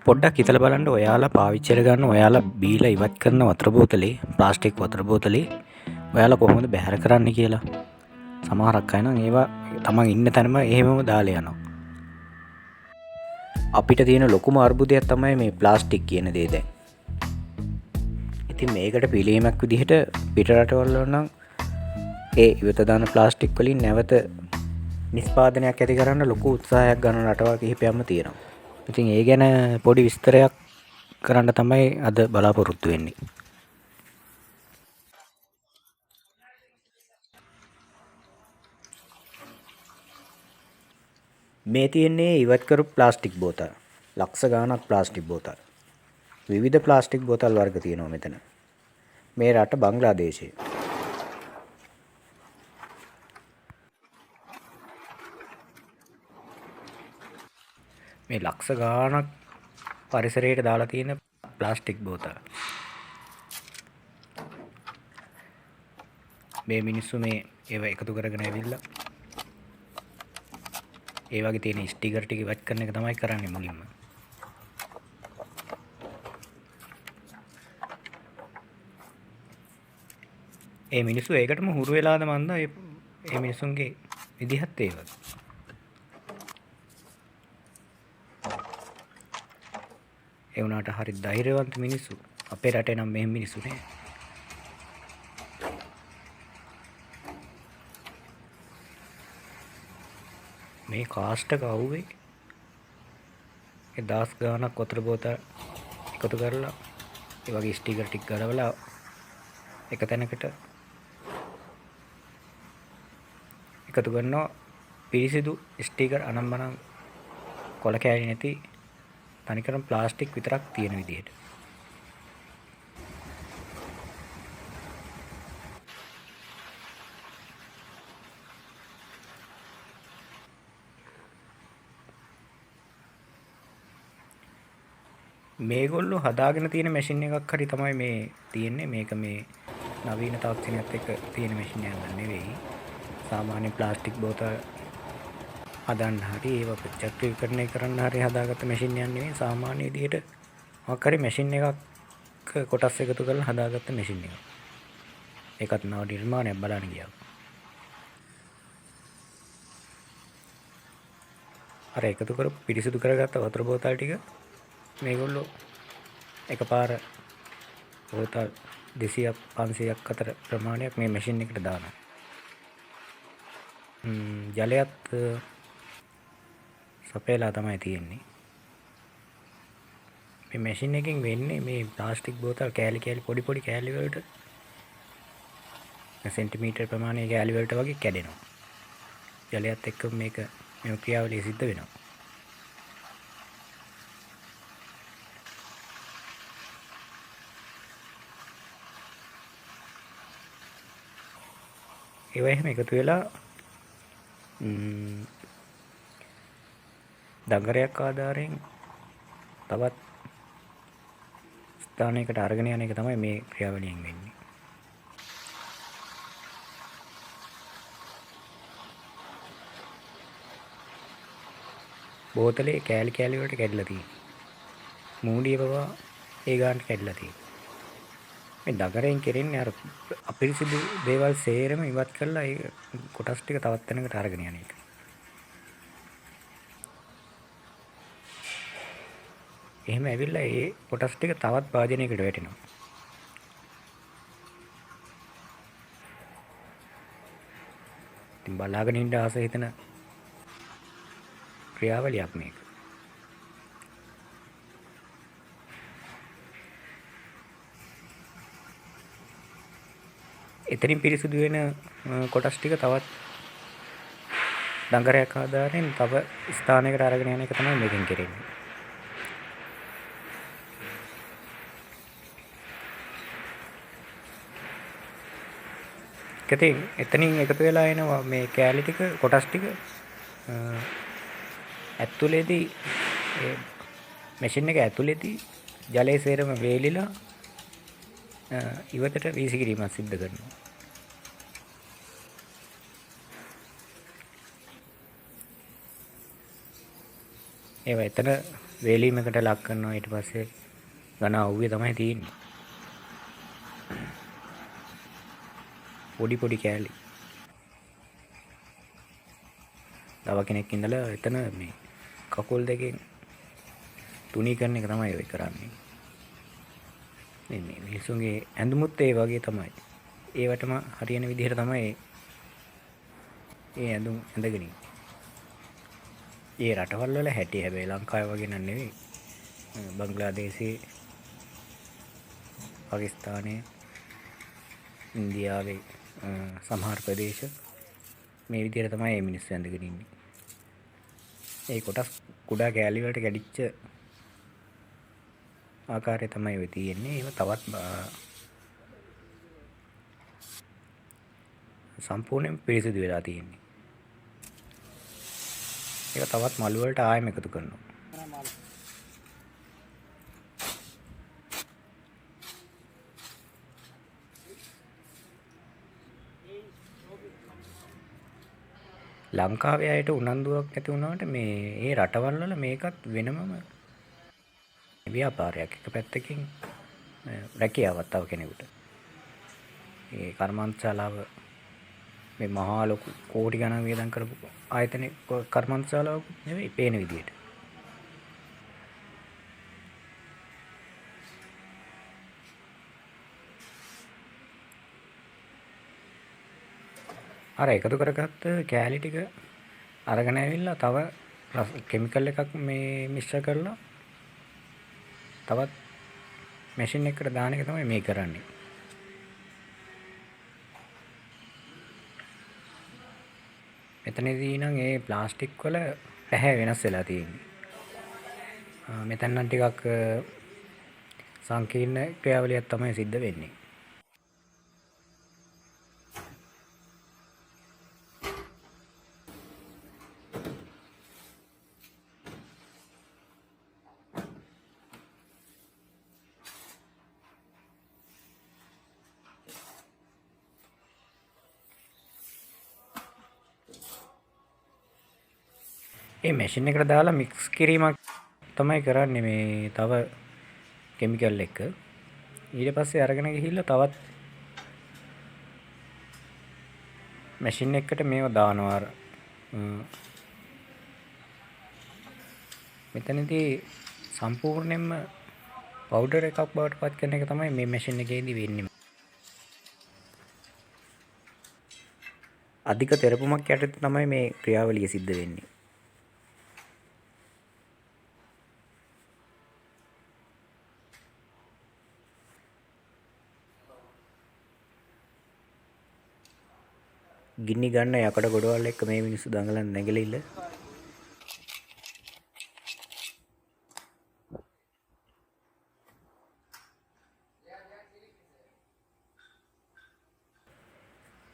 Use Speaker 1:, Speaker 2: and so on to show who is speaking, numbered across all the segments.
Speaker 1: පොඩ්ඩක් හිතලා බලන්න ඔයාලා පාවිච්චි කරගන්න ඔයාලා බීලා ඉවත් කරන වතුර බෝතලේ ප්ලාස්ටික් වතුර බෝතලේ ඔයාලා කොහොමද බැහැර කරන්න කියලා. සමහරක් අය නම් ඒවා තමන් ඉන්න තැනම එහෙමම දාලා යනවා. අපිට තියෙන ලොකුම අර්බුදයක් තමයි මේ ප්ලාස්ටික් කියන දේ දැන්. ඉතින් මේකට පිළියමක් විදිහට පිට රටවල නම් ඒ ඉවත දාන ප්ලාස්ටික් වලින් නැවත නිෂ්පාදනයක් ඇති කරන්න ලොකු උත්සාහයක් ගන්න රටවල් කිහිපයක්ම තියෙනවා. ඉතින් ඒ ගැන පොඩි විස්තරයක් කරන්න තමයි අද බලාපොරොත්තු වෙන්නේ. මේ තියෙන්නේ ඉවත් කරපු ප්ලාස්ටික් බෝතල්. ලක්ෂ ගාණක් ප්ලාස්ටික් බෝතල්. විවිධ ප්ලාස්ටික් බෝතල් වර්ග තියෙනවා මෙතන. මේ රට බංග්ලාදේශය. මේ ලක්ෂ ගාණක් පරිසරයට දාලා තියෙන ප්ලාස්ටික් බෝතල්. මේ මිනිස්සු මේ ඒවා එකතු කරගෙන ඇවිල්ලා ඒ වගේ තියෙන ස්ටිකර් ටික ඉවත් කරන එක තමයි කරන්නේ මුලින්ම. ඒ මිනිස්සු ඒකටම හුරු වෙලාද මන්ද ඒ මිනිස්සුන්ගේ විදිහත් ඒ වගේ. ඒ වුණාට හරි ධෛර්යවන්ත මිනිස්සු. අපේ රටේ නම් මෙහෙම මිනිස්සු නෑ. මේ කාස්ට් එක අවුවේ 1000 ගාණක් වතුර බෝතල් එකතු කරලා ඒ වගේ ස්ටිකර් ටික ගලවලා එක තැනකට එකතු කරනවා පිරිසිදු ස්ටිකර් අනම්මනම් කොළ කෑලි නැති තනිකරම ප්ලාස්ටික් විතරක් තියෙන විදිහට. මේගොල්ලෝ හදාගෙන තියෙන මැෂින් එකක් හරි තමයි මේ තියෙන්නේ. මේක මේ නවීන තාක්ෂණයත් එක්ක තියෙන මැෂින් එකක් නෙවෙයි. සාමාන්‍ය ප්ලාස්ටික් බෝතල් හදන්න හරි ඒවා ප්‍රචක්‍රීකරණය කරන්න හරි හදාගත්ත මැෂින් එකක් නෙවෙයි. සාමාන්‍ය විදිහට මොකක් හරි මැෂින් එකක් කොටස් එකතු කරලා හදාගත්ත මැෂින් එකක්. ඒකත් නව නිර්මාණයක් බලන්න ගියා. අර එකතු කරපු පිරිසිදු කරගත්ත වතුර බෝතල් ටික මේගොල්ලෝ එකපාර බෝතල් 200ක් 500ක් අතර ප්‍රමාණයක් මේ මැෂින් එකට දානවා. ජලයත් සපයලා තමයි තියෙන්නේ. මේ මැෂින් එකෙන් වෙන්නේ මේ ප්ලාස්ටික් බෝතල් කෑලි කෑලි පොඩි කෑලි වලට සෙන්ටිමීටර් ප්‍රමාණයේ කෑලි වලට වගේ කැඩෙනවා. ජලයත් එක්ක මේක මේ ක්‍රියාවලිය සිද්ධ වෙනවා. ඒවා එහෙම එකතු වෙලා දඟරයක් ආධාරයෙන් තවත් ස්ථානයකට අරගෙන යන එක තමයි මේ ක්‍රියාවලියෙන් වෙන්නේ. බෝතලේ කෑලි කෑලි වලට කැඩලා තියෙනවා. මූණිය පවා ඒ ගානට කැඩලා තියෙනවා. මේ දඟරයෙන් කෙරෙන්නේ අර අපිරිසිදු දේවල් සේරම ඉවත් කරලා ඒ කොටස් ටික තවත් තැනකට අරගෙන යන එක. එහෙම ඇවිල්ලා ඒ කොටස් ටික තවත් භාජනයකට වැටෙනවා. ඉතින් බලාගෙන ඉන්න ආස හිතෙන ක්‍රියාවලියක් මේක. එතනින් පිරිසිදු වෙන කොටස් ටික තවත් දඟරයක් ආධාරයෙන් තව ස්ථානයකට අරගෙන යන එක තමයි මේකෙන් කරන්නේ. එතනින් එකතු වෙලා එනවා මේ කෑලි ටික කොටස් ටික ඇතුලේදී ඒ මැෂින් එක ඇතුලේදී ජලයේ සේරම වේලිලා ඉවතට වීසිකිරීමක් සිද්ධ කරනවා. ඒවා එතන වේලීමකට ලක් කරනවා. ඊට පස්සේ ඝන අවුවේ තමයි තියෙන්නේ. පොඩි පොඩි කෑලි. තව කෙනෙක් ඉඳලා එතන මේ කකුල් දෙකෙන් තුනීකරන එක තමයි ඔය කරන්නේ. මේ මිනිස්සුන්ගේ ඇඳුමුත් ඒ වගේ තමයි. ඒවටම හරියන විදිහට තමයි ඒ ඇඳුම් ඇඳගෙන ඉන්නේ. ඒ රටවල් වල හැටි හැබැයි ලංකාවේ වගේ නන් නෙවෙයි. බංග්ලාදේශේ, පාකිස්තානයේ, ඉන්දියාවේ සමහර ප්‍රදේශ මේ විදිහට තමයි මේ මිනිස්සු ඇඳගෙන ඉන්නේ. ඒ කොටස් කුඩා කෑලි වලට කැඩිච්ච ආකාරය තමයි ඔය තියෙන්නේ. ඒව තවත් සම්පූර්ණයෙන් පිරිසිදු වෙලා තියෙන්නේ. ඒක තවත් මළු වලට ආයෙම එකතු කරනවා. ලංකාවේ අයට උනන්දුවක් නැති වුණාට මේ ඒ රටවල් වල මේකත් වෙනමම ව්‍යාපාරයක්. එක පැත්තකින් රැකියාවක් තව කෙනෙකුට. ඒ කර්මාන්තශාලාව මේ මහා ලොකු කෝටි ගණන් වියදම් කරපු ආයතනයේ කර්මාන්තශාලාවක් නෙවෙයි පේන විදියට. අර එකතු කරගත්ත කෑලි ටික අරගෙන ඇවිල්ලා තව කෙමිකල් එකක් මේ මිශ්‍ර කරලා තවත් මැෂින් එකකට දාන එක තමයි මේ කරන්නේ. මෙතනදී නම් ඒ ප්ලාස්ටික් වල පැහැ වෙනස් වෙලා තියෙන්නේ. මෙතන නම් ටිකක් සංකීර්ණ ක්‍රියාවලියක් තමයි සිද්ධ වෙන්නේ. ඒ මැෂින් එකට දාලා මික්ස් කිරීමක් තමයි කරන්නේ මේ තව කෙමිකල් එක. ඊට පස්සේ අරගෙන ගිහිල්ලා තවත් මැෂින් එකකට මේව දානවා. මෙතනදී සම්පූර්ණයෙන්ම පවුඩර් එකක් බවට පත් කරන එක තමයි මේ මැෂින් එකේදී වෙන්නේ. අධික තෙරපුමක් යටතේ තමයි මේ ක්‍රියාවලිය සිද්ධ වෙන්නේ. ගිනි ගන්න යකඩ ගොඩවල් එක්ක මේ මිනිස්සු දඟලන නැගලිල්ල.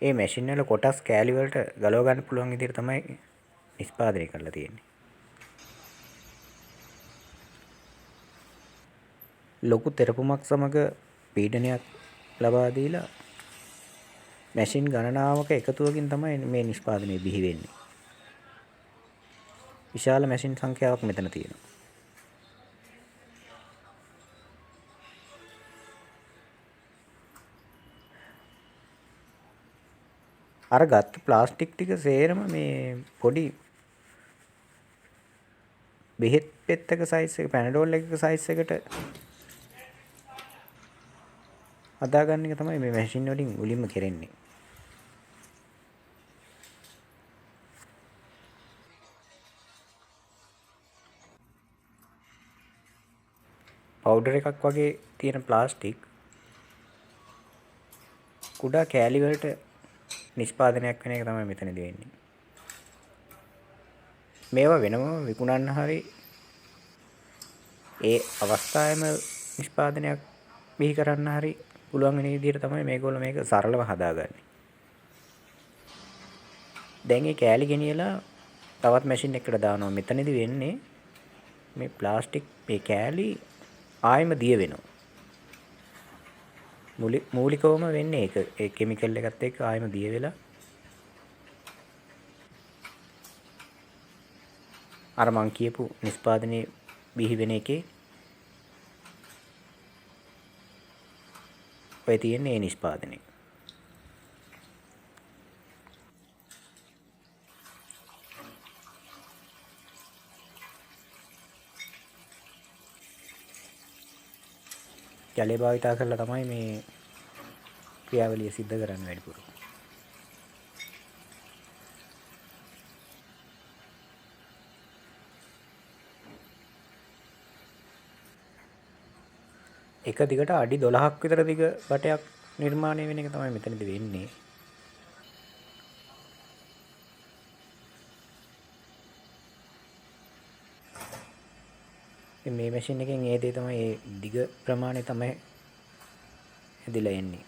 Speaker 1: ඒ මැෂින් වල කොටස් කෑලි වලට ගලව ගන්න පුළුවන් විදිහට තමයි නිෂ්පාදනය කරලා තියෙන්නේ. ලොකු තෙරපුමක් සමග පීඩනයක් ලබා දීලා මැෂින් ගණනාවක එකතුවකින් තමයි මේ නිෂ්පාදනය බිහි වෙන්නේ. විශාල මැෂින් සංඛ්‍යාවක් මෙතන තියෙනවා. අර ගත්ත ප්ලාස්ටික් ටික සේරම මේ පොඩි බෙහෙත් පෙත්තක සයිස් එක පැනඩෝල් එකක සයිස් එකට හදාගන්න එක තමයි මේ මැෂින් වලින් මුලින්ම කරන්නේ. පවුඩර් එකක් වගේ තියෙන ප්ලාස්ටික් කුඩා කෑලි වලට නිෂ්පාදනයක් වෙන එක තමයි මෙතනදී වෙන්නේ. මේවා වෙනම විකුණන්න හරි ඒ අවස්ථාවේම නිෂ්පාදනයක් බිහි කරන්න හරි පුළුවන් වෙන විදිහට තමයි මේගොල්ලෝ මේක සරලව හදාගන්නේ. දැන් මේ කෑලි ගෙනියලා තවත් මැෂින් එකකට දානවා. මෙතනදී වෙන්නේ මේ ප්ලාස්ටික් මේ කෑලි ආයෙම දිය වෙනවා. මූලිකවම වෙන්නේ ඒක. ඒ කිමිකල් එකත් එක්ක ආයෙම දිය වෙලා අර මං කියපු නිෂ්පාදනයේ බිහි වෙන එකේ ඔය තියෙන්නේ ඒ නිෂ්පාදනය. ජලය භාවිතා කරලා තමයි මේ ක්‍රියාවලිය සිද්ධ කරන්න වැඩිපුර. එක දිගට අඩි 12ක් විතර දිග බටයක් නිර්මාණය වෙන එක තමයි මෙතනදී වෙන්නේ. මේ මැෂින් එකෙන් ඒ දේ තමයි ඒ දිග ප්‍රමාණය තමයි හැදිලා එන්නේ.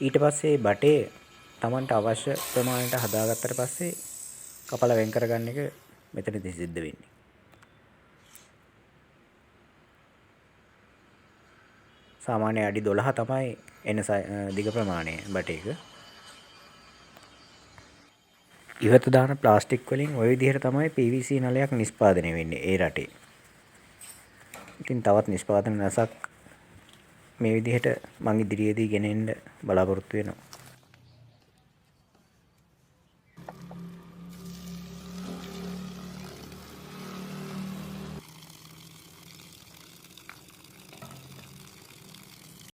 Speaker 1: ඊට පස්සේ බටේ Tamanට අවශ්‍ය ප්‍රමාණයට හදාගත්තට පස්සේ කපලා වෙන් කරගන්න එක මෙතනදී සිද්ධ වෙන්නේ. සාමාන්‍ය අඩි 12 තමයි එන දිග ප්‍රමාණය බටේක. ඉවත දාන ප්ලාස්ටික් වලින් ওই විදිහට තමයි PVC නලයක් නිෂ්පාදනය වෙන්නේ ඒ රටේ. ඉතින් තවත් නිෂ්පාදන රසක් මේ විදිහට මං ඉදිරියේදී ගෙනෙන්න බලාපොරොත්තු වෙනවා.